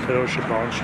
хороший баланс.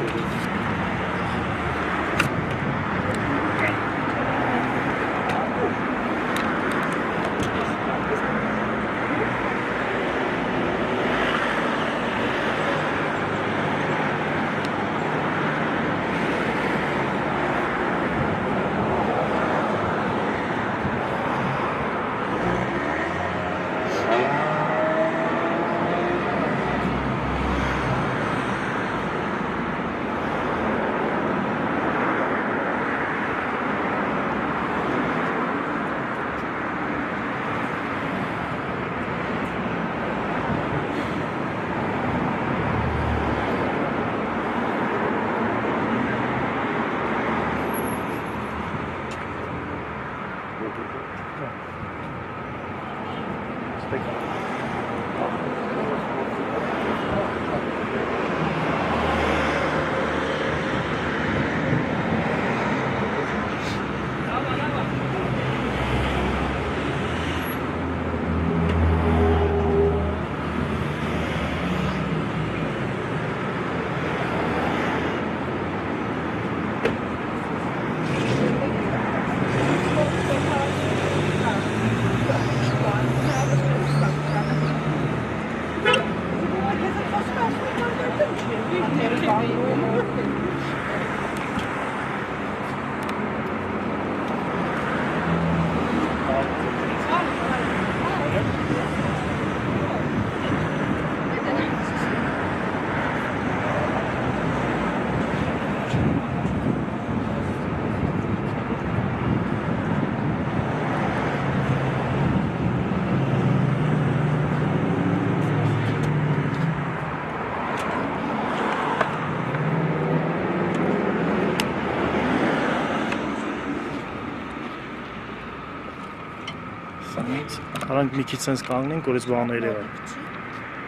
Arank մի քիչ sense կանգնենք, որ այս բաները եղան։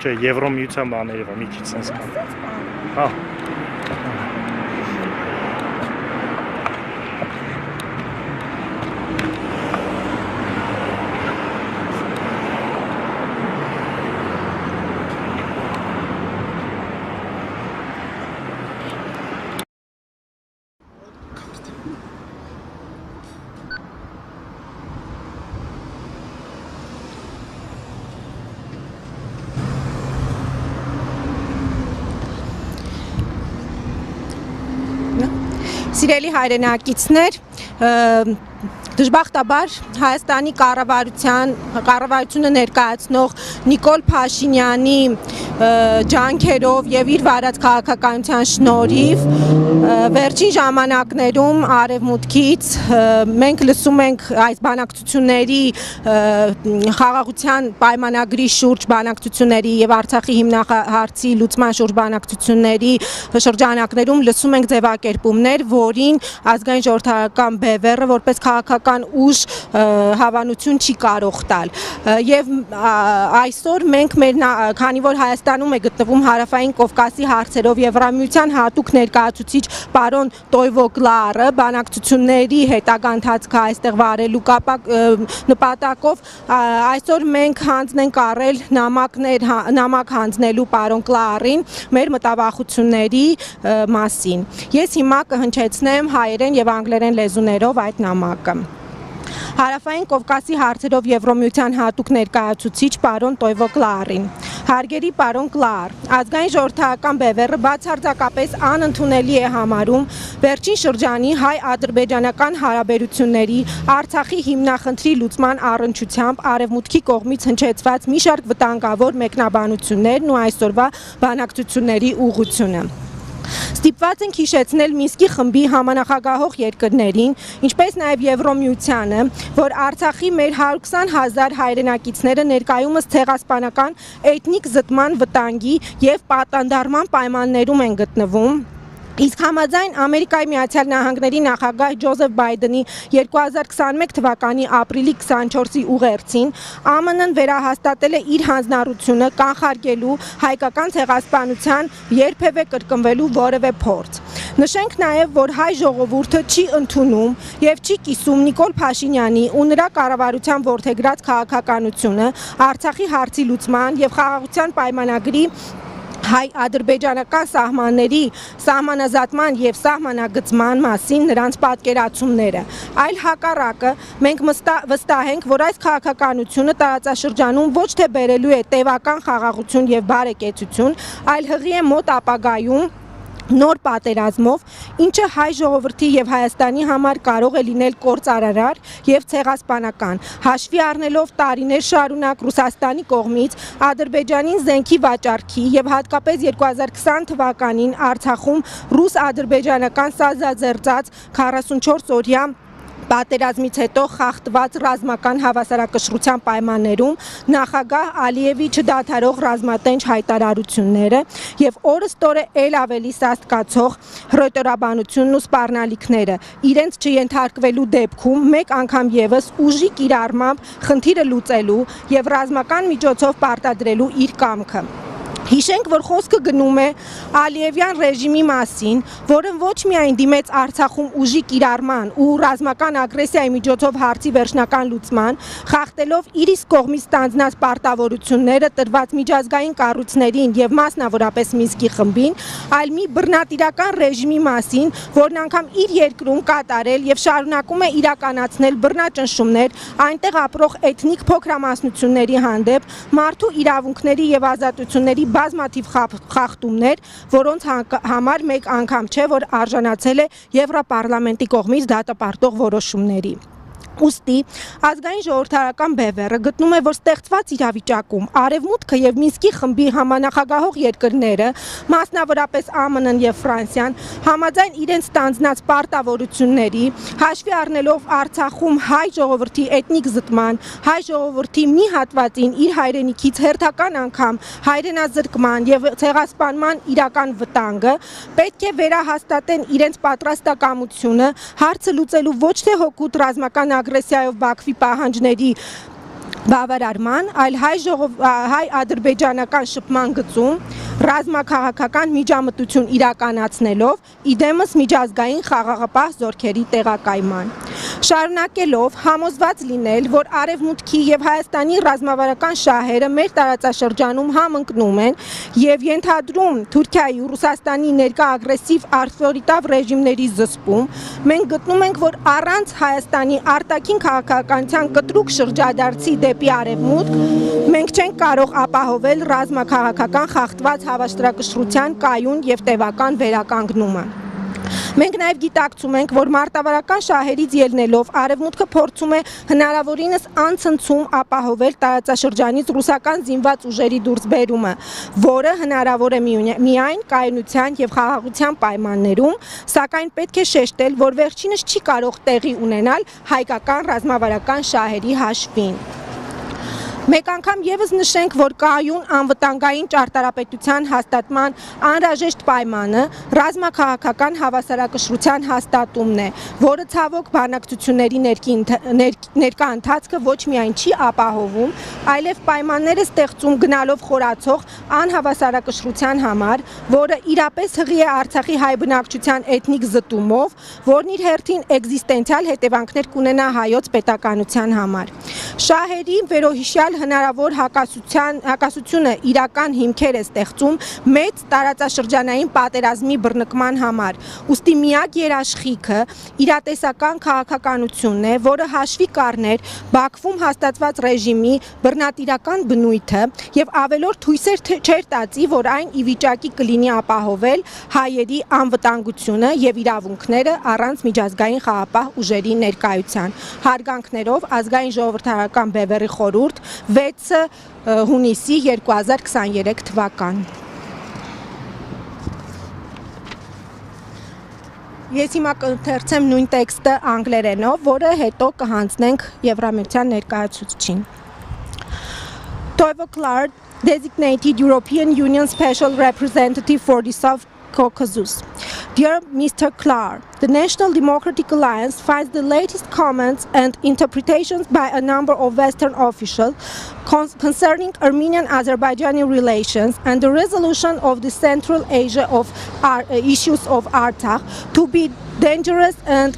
Չէ, Եվրոմիության բաները եղան, մի քիչ sense կանգնենք։ Հա։ Սիրելի հայրենակիցներ, դժբախտաբար Հայաստանի կառավարությունը ներկայացնող Նիկոլ Փաշինյանի ջանքերով եւ իր վարած քաղաքականության շնորհիվ վերջին ժամանակներում արևմուտքից մենք լսում ենք այս բանակցությունների խաղաղության պայմանագրի շուրջ բանակցությունների եւ Արցախի հիմնահարցի լուծման շուրջ բանակցությունների շրջանակներում լսում ենք ձևակերպումներ, որին Ազգային-Ժողովրդավարական Բևեռը որպես քաղաքական ուժ հավանություն չի կարող տալ եւ այսօր մենք քանի որ Հայաստանում է գտնվում Հարավային Կովկասի հարցերով Եվրամիության հատուկ ներկայացուցիչ պարոն Տոյվո Կլաարը բանակցությունների հետագա ընթացքը այստեղ վարելու նպատակով այսօր մենք հանձնենք առել նամակ հանձնելու պարոն Կլաարին մեր մտավախությունների մասին։ Ես հիմա կհնչեցնեմ հայերեն եւ անգլերեն լեզուներով այդ նամակը։ Հարավային Կովկասի հարցերով Եվրոմիության հատուկ ներկայացուցիչ պարոն Տոյվո Կլաարին։ Հարգելի պարոն Կլաար, Ազգային-Ժողովրդավարական Բևեռը բացարձակապես անընդունելի է համարում վերջին շրջանի հայ-ադրբեջանական հարաբերությունների Արցախի հիմնախնդրի լուծման առնչությամբ Արևմուտքի կողմից հնչեցված մի շարք վտանգավոր մեկնաբանություններն ու այսօրվա բանակցությունների ուղղությունը։ Ստիպված ենք հիշեցնել Մինսկի խմբի համանախագահող երկրներին, ինչպես նաև Եվրոմիությանը, որ Արցախի մեր 120,000 հայրենակիցները ներկայումս ցեղասպանական էթնիկ զտման վտանգի եւ պատանդարման պայմաններում են գտնվում։ Իսկ համաձայն Ամերիկայի Միացյալ Նահանգների նախագահ Ջոզեֆ Բայդենի 2021 թվականի ապրիլի 24-ի ուղերձին ԱՄՆ-ն վերահաստատել է իր հանձնառությունը կանխարգելու հայկական ցեղասպանության երբևէ կրկնվելու որևէ փորձ։ Նշենք նաև, որ հայ ժողովուրդը չի ընդունում եւ չի կիսում Նիկոլ Փաշինյանի ու նրա կառավարության որդեգրած քաղաքականությունը Արցախի հարցի լուծման եւ խաղաղության պայմանագրի հայ-ադրբեջանական սահմանների սահմանազատման եւ սահմանագծման մասին նրանց պատկերացումները, այլ հակառակը մենք վստահ ենք, որ այս քաղաքականությունը տարածաշրջանում ոչ թե բերելու է տևական խաղաղություն եւ բարեկեցություն, այլ հղի է մոտ ապագայում նոր պատերազմով, ինչը հայ ժողովրդի եւ Հայաստանի համար կարող է լինել կործարարար եւ ցեղասպանական, հաշվի առնելով տարիներ շարունակ Ռուսաստանի կողմից Ադրբեջանին զենքի վաճառքի եւ հատկապես 2020 թվականին Արցախում ռուս-ադրբեջանական սազաձերծած 44-օրյա պատերազմից հետո խախտված ռազմական հավասարակշռության պայմաններում նախագահ Ալիևի չդադարող ռազմատենչ հայտարարությունները եւ օրըստօրե ել ավելի սաստկացող հռետորաբանությունն ու սպառնալիքները իրենց չենթարկվելու դեպքում մեկ անգամ եւս ուժի կիրառմամբ խնդիրը լուծելու եւ ռազմական միջոցով պարտադրելու իր կամքը Հիշենք, որ խոսքը գնում է Ալիևյան ռեժիմի մասին, որը ոչ միայն դիմեց Արցախում ուժի կիրառման ու ռազմական ագրեսիայի միջոցով հարցի վերջնական լուծման, խախտելով իր իսկ կողմից ստանձնած պարտավորությունները տրված միջազգային կառույցներին եւ մասնավորապես Մինսկի խմբին, այլ մի բռնատիրական ռեժիմի մասին, որն անգամ իր երկրում կատարել եւ շարունակում է իրականացնել բռնաճնշումներ այնտեղ ապրող էթնիկ փոքրամասնությունների հանդեպ, մարդու իրավունքների եւ ազատությունների բազմաթիվ խախտումներ, որոնց համար մեկ անգամ չէ, որ արժանացել է Եվրոպարլամենտի կողմից դատապարտող որոշումների։ Ուստի Ազգային-Ժողովրդավարական Բևեռը գտնում է, որ ստեղծված իրավիճակում Արևմուտքը եւ Մինսկի խմբի համանախագահող երկրները, մասնավորապես ԱՄՆ-ն եւ Ֆրանսիան, համաձայն իրենց ստանձնած պարտավորությունների, հաշվի առնելով Արցախում հայ ժողովրդի էթնիկ զտման, հայ ժողովրդի մի հատվածին իր հայրենիքից հերթական անգամ հայրենազրկման եւ ցեղասպանման իրական վտանգը, պետք է վերահաստատեն իրենց պատրաստակամությունը հարցը լուծելու ոչ թե հօգուտ ռազմական ագրեսիայով Բաքվի պահանջների բավարարման, այլ հայ-ադրբեջանական շփման գծում ռազմաքաղաքական միջամտություն իրականացնելով իդեմս միջազգային խաղաղապահ զորքերի տեղակայման։ Շարունակելով համոզված լինել, որ Արևմուտքի եւ Հայաստանի ռազմավարական շահերը մեր տարածաշրջանում համընկնում են եւ ենթադրում Թուրքիայի ու Ռուսաստանի ներկա ագրեսիվ ավտորիտար ռեժիմների զսպում, մենք գտնում ենք, որ առանց Հայաստանի արտաքին քաղաքականության կտրուկ շրջադարձի դեպի Արևմուտք մենք չենք կարող ապահովել ռազմաքաղաքական խախտված հավասարակշռության կայուն եւ տևական վերականգնումը։ Մենք նաև գիտակցում ենք, որ մարտավարական շահերից ելնելով Արևմուտքը փորձում է հնարավորինս անցնցում ապահովել տարածաշրջանից ռուսական զինված ուժերի դուրսբերումը, որը հնարավոր է միայն կայունության եւ խաղաղության պայմաններում, սակայն պետք է շեշտել, որ վերջինս չի կարող տեղի ունենալ հայկական ռազմավարական շահերի հաշվին։ Մեկ անգամ եւս նշենք, որ կայուն անվտանգային ճարտարապետության հաստատման անհրաժեշտ պայմանը ռազմաքաղաքական հավասարակշռության հաստատումն է, որը ցավոք բանակցությունների ներկա ընթացքը ոչ միայն չի ապահովում, այլև պայմաններ է ստեղծում գնալով խորացող անհավասարակշռության համար, որը իրապես հղի է Արցախի հայ բնակչության էթնիկ զտումով, որն իր հերթին էկզիստենցիալ հետևանքներ կունենա հայոց պետականության համար։ Շահերի վերոհիշյալ հնարավոր հակասությունը իրական հիմքեր է ստեղծում մեծ տարածաշրջանային պատերազմի բռնկման համար։ Ուստի միակ երաշխիքը իրատեսական քաղաքականությունն է, որը հաշվի կառներ Բաքվում հաստատված ռեժիմի բռնատիրական բնույթը եւ ավելորդ հույսեր չեր տածի, որ այն ի վիճակի կլինի ապահովել հայերի անվտանգությունը եւ իրավունքները առանց միջազգային խաղապահ ուժերի ներկայության։ Հարգանքներով Ազգային-Ժողովրդավարական Բևեռի խորհուրդ 6 հունիսի 2023 թվական։ Ես հիմա կընթերցեմ նույն տեքստը անգլերենով, որը հետո կհանձնենք Եվրամիության ներկայացուցչին։ Տոյվո Կլաարին, designated European Union Special Representative for the South Caucasus. Dear Mr. Clár, the National Democratic Alliance finds the latest comments and interpretations by a number of Western officials concerning Armenian-Azerbaijani relations and the resolution of the Central Asia issues of Artsakh to be dangerous and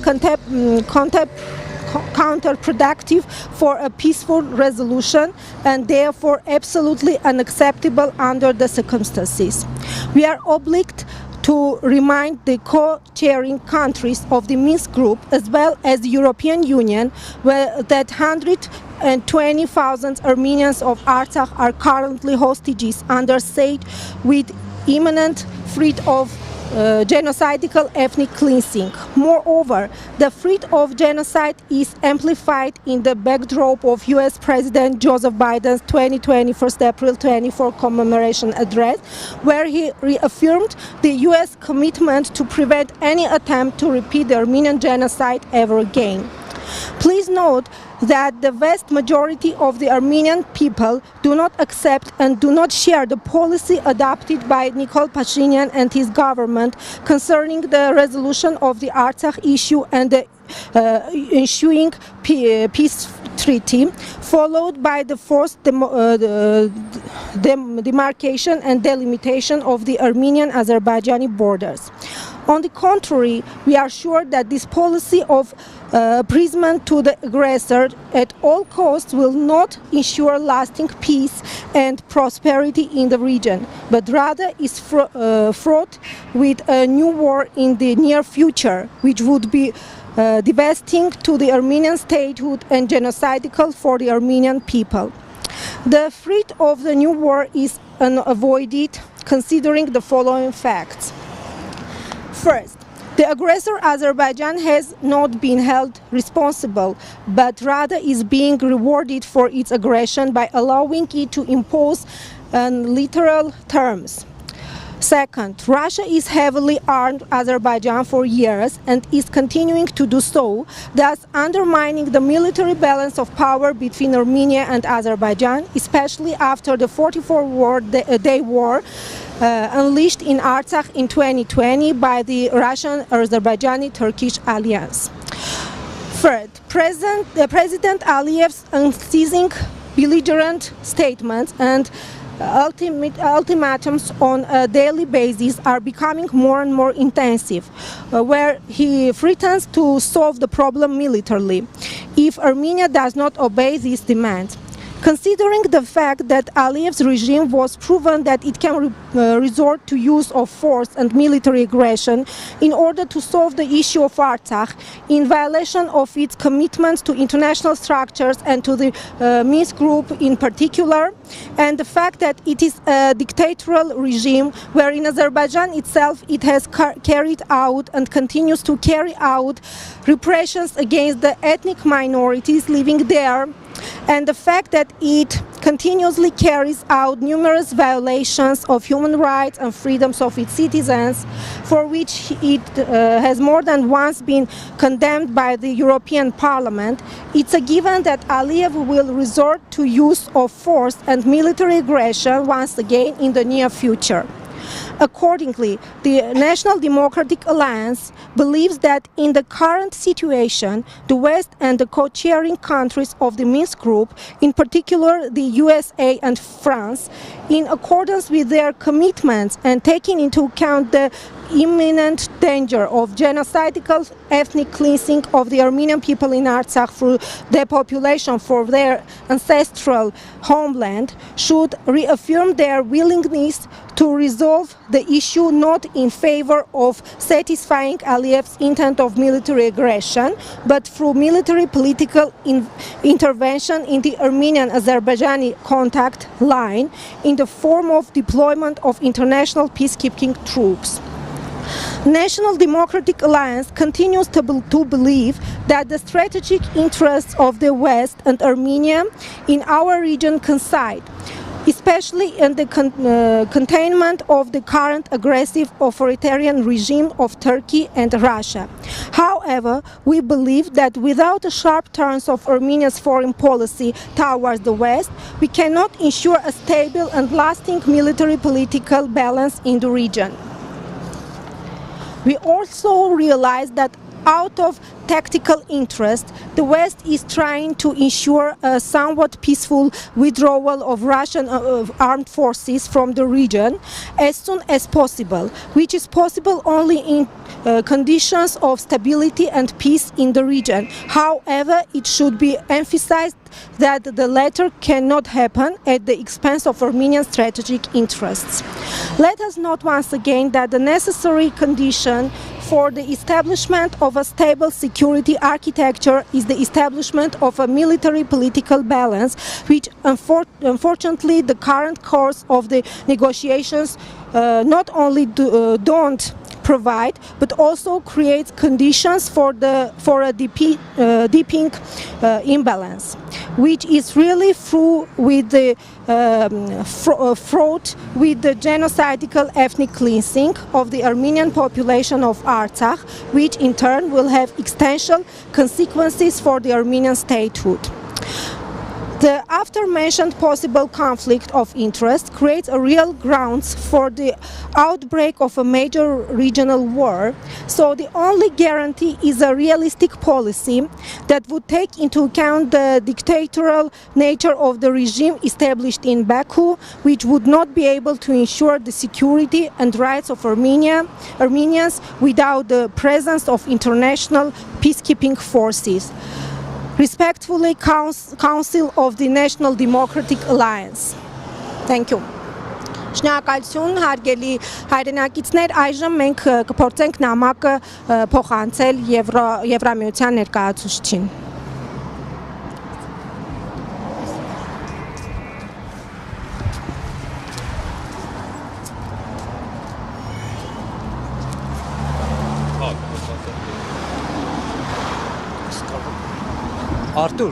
counterproductive for a peaceful resolution and therefore absolutely unacceptable under the circumstances. We are obliged to remind the co-chairing countries of the Minsk Group as well as the European Union that 120,000 Armenians of Artsakh are currently hostages under siege with imminent threat of genocidal ethnic cleansing. Moreover, the threat of genocide is amplified in the backdrop of US President Joseph Biden's 2020 April 24 commemoration address, where he reaffirmed the US commitment to prevent any attempt to repeat the Armenian genocide ever again. Please note that the vast majority of the Armenian people do not accept and do not share the policy adopted by Nikol Pashinyan and his government concerning the resolution of the Artsakh issue and the ensuing peace treaty, followed by the forced demarcation and delimitation of the Armenian-Azerbaijani borders. On the contrary, we are sure that this policy of appeasement to the aggressor at all costs will not ensure lasting peace and prosperity in the region, but rather is fraught with a new war in the near future, which would be devastating to the Armenian statehood and genocidal for the Armenian people. The threat of the new war is unavoided considering the following facts. First, the aggressor Azerbaijan has not been held responsible, but rather is being rewarded for its aggression by allowing it to impose on literal terms. Second, Russia is heavily armed Azerbaijan for years and is continuing to do so, thus undermining the military balance of power between Armenia and Azerbaijan, especially after the 44-day war unleashed in Artsakh in 2020 by the Russian-Azerbaijani-Turkish alliance. Third, President Aliyev's unceasing belligerent statements and ultimatums on a daily basis are becoming more and more intensive, where he threatens to solve the problem militarily if Armenia does not obey these demands. Considering the fact that Aliyev's regime was proven that it can resort to use of force and military aggression in order to solve the issue of Artsakh, in violation of its commitments to international structures and to the Minsk Group in particular, and the fact that it is a dictatorial regime where in Azerbaijan itself it has carried out and continues to carry out repressions against the ethnic minorities living there, and the fact that it continuously carries out numerous violations of human rights and freedoms of its citizens, for which it has more than once been condemned by the European Parliament, it's a given that Aliyev will resort to use of force and military aggression once again in the near future. Accordingly, the National Democratic Alliance believes that in the current situation, the West and the co-chairing countries of the Minsk Group, in particular the USA and France, in accordance with their commitments and taking into account the imminent danger of genocidal ethnic cleansing of the Armenian people in Artsakh through depopulation for their ancestral homeland, should reaffirm their willingness to resolve the issue not in favor of satisfying Aliyev's intent of military aggression, but through military political intervention in the Armenian-Azerbaijani contact line in the form of deployment of international peacekeeping troops. National Democratic Alliance continues to believe that the strategic interests of the West and Armenia in our region coincide, especially in the containment of the current aggressive authoritarian regime of Turkey and Russia. However, we believe that without a sharp turn of Armenia's foreign policy towards the West, we cannot ensure a stable and lasting military-political balance in the region. We also realize that out of tactical interest, the West is trying to ensure a somewhat peaceful withdrawal of Russian armed forces from the region as soon as possible, which is possible only in conditions of stability and peace in the region. However, it should be emphasized that the latter cannot happen at the expense of Armenian strategic interests. Let us note once again that the necessary condition for the establishment of a stable security architecture is the establishment of a military political balance, which unfortunately the current course of the negotiations not only don't provide, but also creates conditions for a deepening imbalance, which is really fraught with the genocidal ethnic cleansing of the Armenian population of Artsakh, which in turn will have existential consequences for the Armenian statehood. The after-mentioned possible conflict of interest creates a real grounds for the outbreak of a major regional war, so the only guarantee is a realistic policy that would take into account the dictatorial nature of the regime established in Baku, which would not be able to ensure the security and rights of Armenians without the presence of international peacekeeping forces. Respectfully, Council of the National Democratic Alliance. Thank you. Շնորհակալություն հարգելի հայրենակիցներ, այժմ մենք կփորձենք նամակը փոխանցել Եվրամիության ներկայացուցչին։ Artur.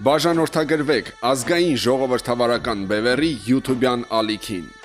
Բաժանորդագրվեք ազգային ժողովրդավարական բևեռի YouTube-յան ալիքին։